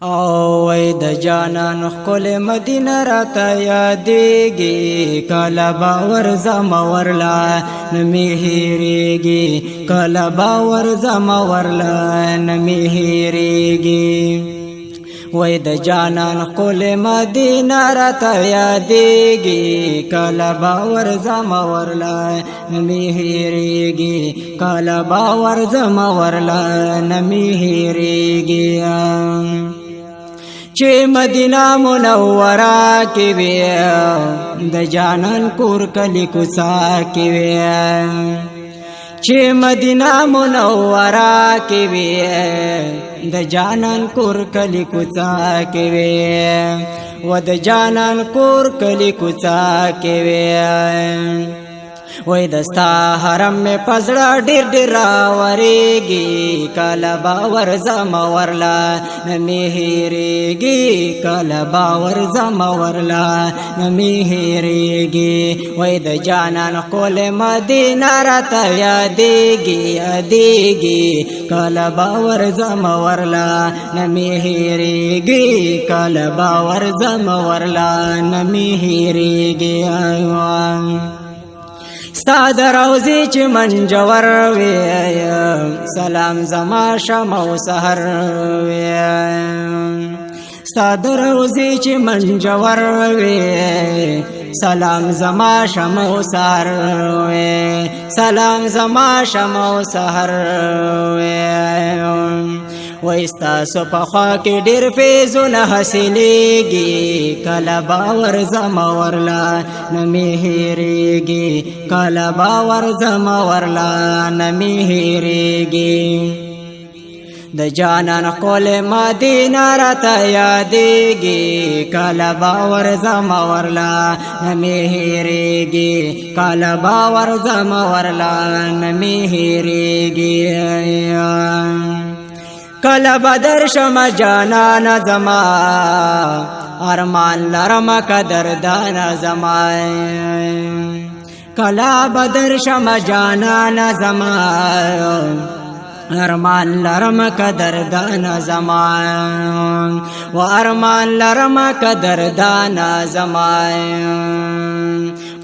اوه د جانان خپل مدینه راته یادېږي، کله باور زما ورلا نه مې هېرېږي، کله باور زما ورلا نه مې هېرېږي. وای د جانان خپل مدینه راته یادېږي، کله باور زما ورلا نه مې هېرېږي، کله باور زما ورلا نه مې هېرېږي. چې مدینه منوره کې وي د جانان کور کلی کوڅه کې وي، چې مدینه منوره کې وي د جانان کور کلی کوڅه کې وي، و د جانان کور کلی کوڅه کې وي. وای دستا حرم می پزړه ډیر ډیر راورېږي، کله باور زما ورلا نه مې هېرېږي، کله باور زما ورلا نه مې هېرېږي. وای د جانان ښکل مدینه راته یادېږي یادېږي، کله باور زما ورلا نه مې هېرېږي، کله باور زما ورلا نه مې هېرېږي. ستا د روضې چې منجور وي، سلام زما شمع و سحر وي. ستا د روضې چې منجور وي، سلام زما شمع و سحر وي، سلام زما شمع و سحر وي. وای ستاسو په خوا کې ډېر فیضونه حاصلېږي، کله باور زما ورلا نه مې هېرېږي، کله باور زما ورلا نه مې هېرېږي. د جانان ښکل مدینه راته یادېږي، کله باور زما ورلا نه مې هېرېږي، کله باور زما ورلا نه مې هېرېږي. کله بدر شم جانان زما، ارمان لرم قدردان زما، کله بدر شم جانان زما، ارمان لرم قدردان زما، و ارمان لرم قدردان زما.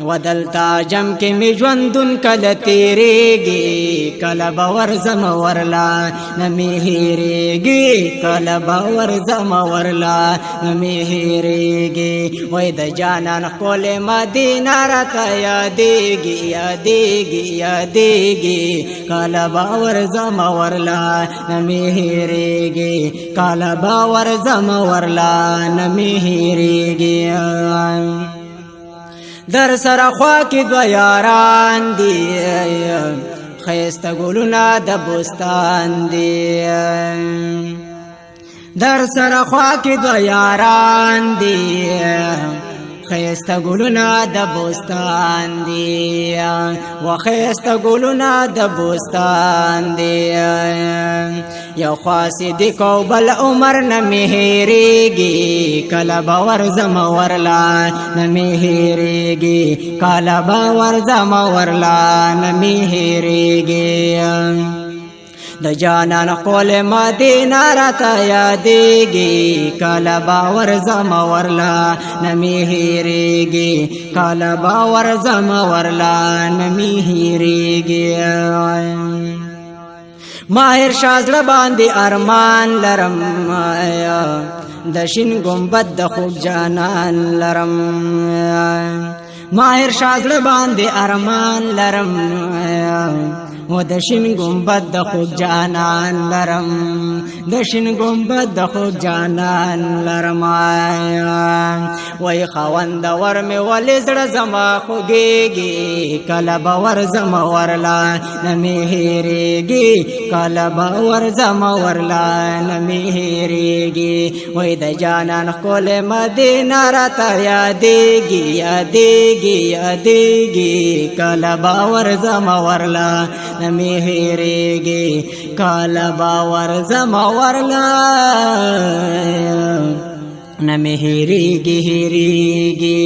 و دلتا جم کې می ژوندون کله تیریږي، کله باور زما ورلا نه مې هېرېږي، کله باور زما ورلا نه مې هېرېږي. وای د جانان ښکل مدینه راته یادېږي یادېږي یادېږي، کله باور زما ورلا نه مې هېرېږي، کله باور زما ورلا نه مې هېرېږي. در سره خوا کې دو یاران دي، ښایسته ګلونه د بوستان دي. در سره خوا کې دو یاران دي، ښایسته ګلونه د بوستان دي، و ښایسته ګلونه د بوستان دي. یو خوا صدیق او بل عمر نه مې هېرېږي، کله باور زما ورلا نه مې هېرېږي، کله باور زما ورلا نه مې هېرېږي. د جانان ښکل مدینه راته یادېږي، کله باور زما ورلا نه مې هېرېږي، کله باور زما ورلا نه مې هېرېږي. ماهر شاه زړه باندې ارمان لرم، د شین ګمبد د خوب جانان لرم. ماهر شاه زړه باندې ارمان لرم، و د شین ګمبد د خوب جانان لرم، د شین ګمبد د خوب جانان لرم. وای خاوند ور مې ولې زړه زما خوږېږي، کله باور زما ورلا نه مې هېرېږي، کله باور زما ورلا نه مې هېرېږي. وای د جانان ښکل مدینه راته یادېږي یادېږي یادېږي، کله باور زما ورلا نه مې هېرېږي، کله باور زما ورلا نه مې هېرېږي هېرېږي.